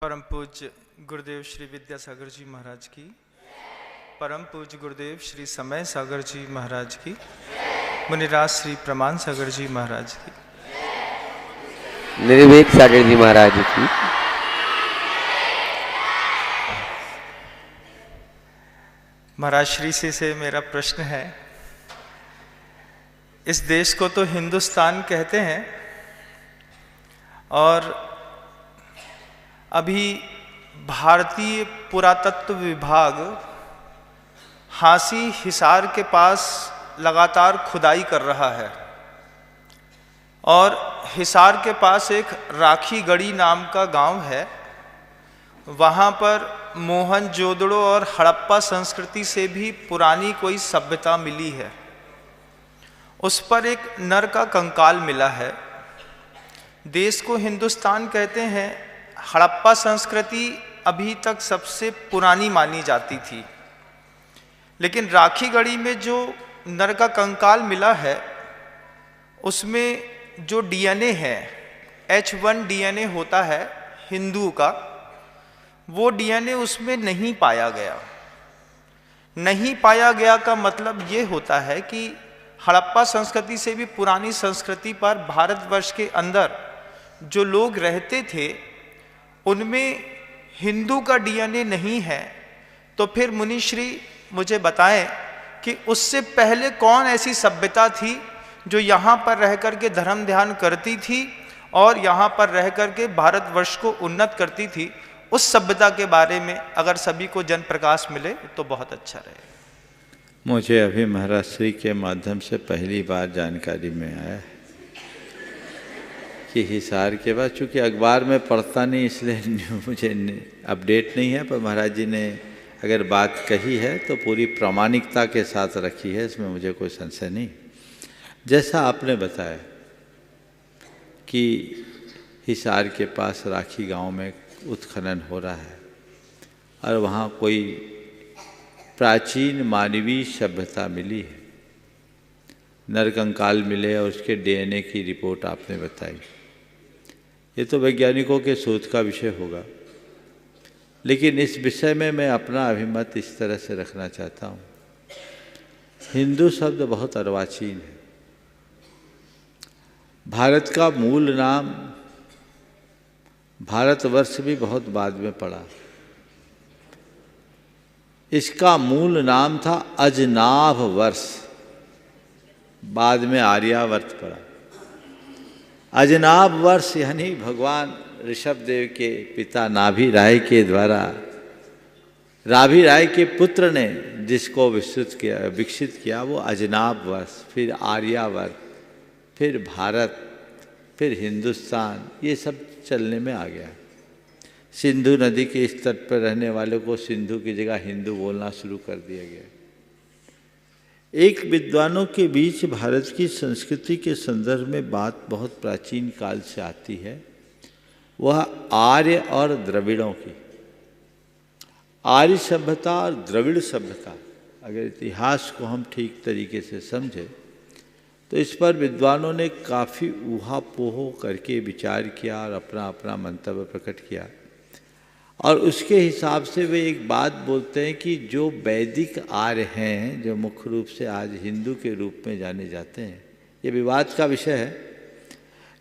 परम पूज्य गुरुदेव श्री विद्यासागर जी महाराज की, परम पूज्य गुरुदेव श्री समय सागर जी महाराज की, मुनिराज श्री प्रमाण सागर जी महाराज की, निर्विवेक सागर जी महाराज की। महाराज श्री से मेरा प्रश्न है, इस देश को तो हिंदुस्तान कहते हैं और अभी भारतीय पुरातत्व विभाग हांसी हिसार के पास लगातार खुदाई कर रहा है और हिसार के पास एक राखीगढ़ी नाम का गांव है। वहाँ पर मोहनजोदड़ो और हड़प्पा संस्कृति से भी पुरानी कोई सभ्यता मिली है। उस पर एक नर का कंकाल मिला है। देश को हिंदुस्तान कहते हैं। हड़प्पा संस्कृति अभी तक सबसे पुरानी मानी जाती थी, लेकिन राखीगढ़ी में जो नर का कंकाल मिला है उसमें जो डीएनए है, H1 डीएनए होता है हिंदू का, वो डीएनए उसमें नहीं पाया गया। नहीं पाया गया का मतलब ये होता है कि हड़प्पा संस्कृति से भी पुरानी संस्कृति पर भारतवर्ष के अंदर जो लोग रहते थे उनमें हिंदू का डीएनए नहीं है। तो फिर मुनिश्री मुझे बताएं कि उससे पहले कौन ऐसी सभ्यता थी जो यहाँ पर रह कर के धर्म ध्यान करती थी और यहाँ पर रह कर के भारतवर्ष को उन्नत करती थी। उस सभ्यता के बारे में अगर सभी को जन प्रकाश मिले तो बहुत अच्छा रहे। मुझे अभी महाराज श्री के माध्यम से पहली बार जानकारी में आया कि हिसार के बाद, चूँकि अखबार में पढ़ता नहीं इसलिए मुझे अपडेट नहीं है, पर महाराज जी ने अगर बात कही है तो पूरी प्रामाणिकता के साथ रखी है, इसमें मुझे कोई संशय नहीं। जैसा आपने बताया कि हिसार के पास राखी गांव में उत्खनन हो रहा है और वहाँ कोई प्राचीन मानवीय सभ्यता मिली है, नरकंकाल मिले और उसके डीएनए की रिपोर्ट आपने बताई। ये तो वैज्ञानिकों के शोध का विषय होगा, लेकिन इस विषय में मैं अपना अभिमत इस तरह से रखना चाहता हूँ। हिंदू शब्द बहुत अर्वाचीन है। भारत का मूल नाम भारतवर्ष भी बहुत बाद में पड़ा। इसका मूल नाम था अजनाभ वर्ष, बाद में आर्यावर्त पड़ा। अजनाभ वर्ष यानी भगवान ऋषभदेव के पिता नाभि राय के द्वारा, राभि राय के पुत्र ने जिसको विकसित किया वो अजनाभ वर्ष, फिर आर्यावर्त, फिर भारत, फिर हिंदुस्तान, ये सब चलने में आ गया। सिंधु नदी के इस तट पर रहने वालों को सिंधु की जगह हिंदू बोलना शुरू कर दिया गया। एक विद्वानों के बीच भारत की संस्कृति के संदर्भ में बात बहुत प्राचीन काल से आती है, वह आर्य और द्रविड़ों की। आर्य सभ्यता और द्रविड़ सभ्यता, अगर इतिहास को हम ठीक तरीके से समझें तो इस पर विद्वानों ने काफ़ी ऊहापोह करके विचार किया और अपना अपना मंतव्य प्रकट किया। और उसके हिसाब से वे एक बात बोलते हैं कि जो वैदिक आर्य हैं, जो मुख्य रूप से आज हिंदू के रूप में जाने जाते हैं, ये विवाद का विषय है,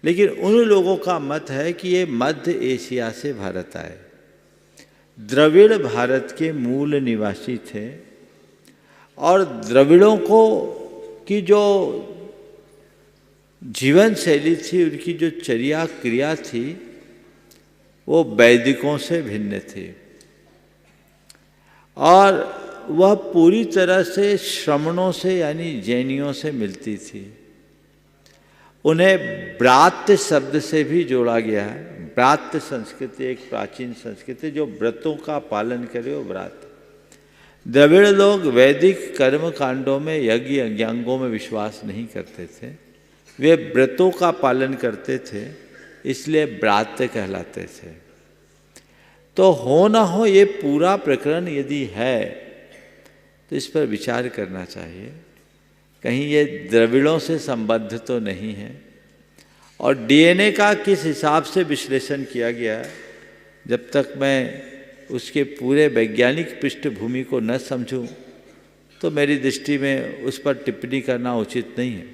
लेकिन उन लोगों का मत है कि ये मध्य एशिया से भारत आए। द्रविड़ भारत के मूल निवासी थे और द्रविड़ों को की जो जीवन शैली थी, उनकी जो चर्या क्रिया थी, वो वैदिकों से भिन्न थी और वह पूरी तरह से श्रमणों से यानी जैनियों से मिलती थी। उन्हें ब्रात्य शब्द से भी जोड़ा गया है। ब्रात्य संस्कृति एक प्राचीन संस्कृति जो व्रतों का पालन करे, वो ब्रात्य। द्रविड़ लोग वैदिक कर्म कांडों में, यज्ञ यज्ञांगों में विश्वास नहीं करते थे, वे व्रतों का पालन करते थे, इसलिए ब्रात्य कहलाते थे। तो हो ना हो ये पूरा प्रकरण यदि है तो इस पर विचार करना चाहिए, कहीं ये द्रविड़ों से संबद्ध तो नहीं है। और डीएनए का किस हिसाब से विश्लेषण किया गया है जब तक मैं उसके पूरे वैज्ञानिक पृष्ठभूमि को न समझूं, तो मेरी दृष्टि में उस पर टिप्पणी करना उचित नहीं है।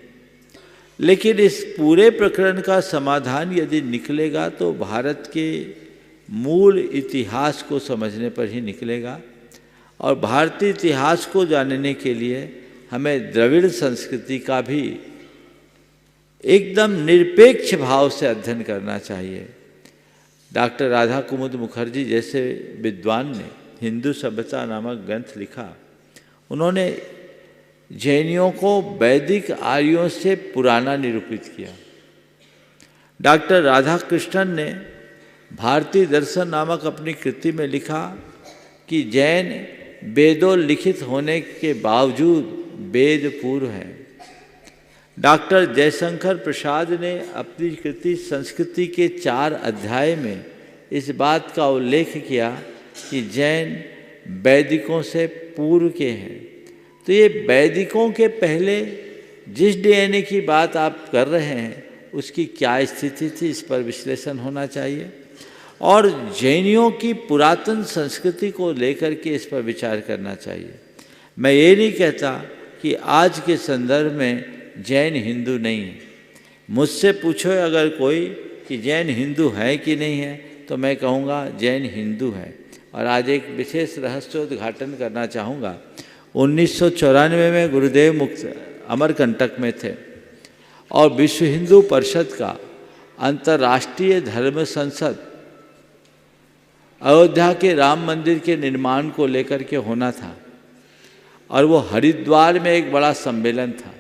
लेकिन इस पूरे प्रकरण का समाधान यदि निकलेगा तो भारत के मूल इतिहास को समझने पर ही निकलेगा, और भारतीय इतिहास को जानने के लिए हमें द्रविड़ संस्कृति का भी एकदम निरपेक्ष भाव से अध्ययन करना चाहिए। डॉक्टर राधा कुमुद मुखर्जी जैसे विद्वान ने हिंदू सभ्यता नामक ग्रंथ लिखा। उन्होंने जैनियों को वैदिक आर्यों से पुराना निरूपित किया। डॉक्टर राधाकृष्णन ने भारतीय दर्शन नामक अपनी कृति में लिखा कि जैन वेदों लिखित होने के बावजूद वेद पूर्व हैं। डॉक्टर जयशंकर प्रसाद ने अपनी कृति संस्कृति के 4 अध्याय में इस बात का उल्लेख किया कि जैन वैदिकों से पूर्व के हैं। तो ये वैदिकों के पहले जिस डीएनए की बात आप कर रहे हैं उसकी क्या स्थिति थी, इस पर विश्लेषण होना चाहिए, और जैनियों की पुरातन संस्कृति को लेकर के इस पर विचार करना चाहिए। मैं ये नहीं कहता कि आज के संदर्भ में जैन हिंदू नहीं है। मुझसे पूछो अगर कोई कि जैन हिंदू है कि नहीं है, तो मैं कहूँगा जैन हिंदू है। और आज एक विशेष रहस्योद्घाटन करना चाहूँगा। 1994 में गुरुदेव मुक्त अमरकंटक में थे और विश्व हिंदू परिषद का अंतर्राष्ट्रीय धर्म संसद अयोध्या के राम मंदिर के निर्माण को लेकर के होना था, और वो हरिद्वार में एक बड़ा सम्मेलन था।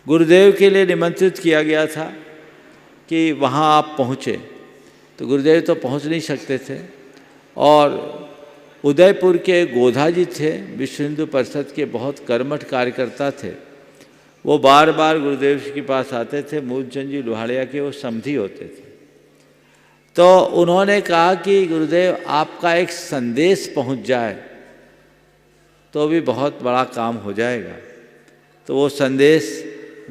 गुरुदेव के लिए निमंत्रित किया गया था कि वहाँ आप पहुँचे, तो गुरुदेव तो पहुँच नहीं सकते थे, और उदयपुर के गोधा जी थे, विश्व हिंदू परिषद के बहुत कर्मठ कार्यकर्ता थे। वो बार बार गुरुदेव के पास आते थे। मूलचंद जी लोहाड़िया के वो समधी होते थे। तो उन्होंने कहा कि गुरुदेव आपका एक संदेश पहुंच जाए तो भी बहुत बड़ा काम हो जाएगा। तो वो संदेश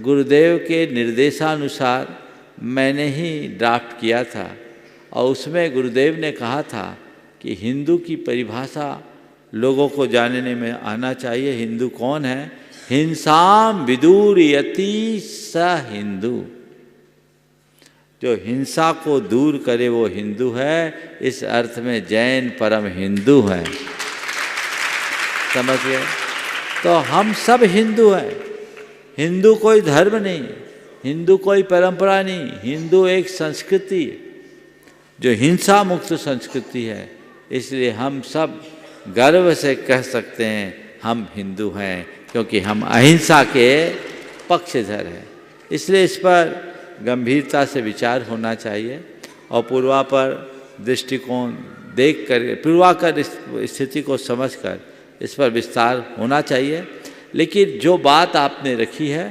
गुरुदेव के निर्देशानुसार मैंने ही ड्राफ्ट किया था, और उसमें गुरुदेव ने कहा था कि हिंदू की परिभाषा लोगों को जानने में आना चाहिए। हिंदू कौन है? हिंसाम विदूरयति स हिंदू। जो हिंसा को दूर करे वो हिंदू है। इस अर्थ में जैन परम हिंदू हैं। समझ गए? तो हम सब हिंदू हैं। हिंदू कोई धर्म नहीं, हिंदू कोई परंपरा नहीं, हिंदू एक संस्कृति जो हिंसा मुक्त संस्कृति है। इसलिए हम सब गर्व से कह सकते हैं हम हिंदू हैं, क्योंकि हम अहिंसा के पक्षधर हैं। इसलिए इस पर गंभीरता से विचार होना चाहिए और पूर्वापर दृष्टिकोण देख कर, पूर्वाकर स्थिति को समझकर इस पर विस्तार होना चाहिए। लेकिन जो बात आपने रखी है,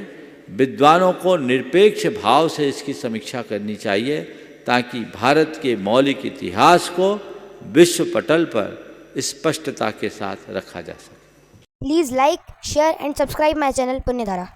विद्वानों को निरपेक्ष भाव से इसकी समीक्षा करनी चाहिए, ताकि भारत के मौलिक इतिहास को विश्व पटल पर स्पष्टता के साथ रखा जा सके। Please like, share and subscribe my channel Punyadhara.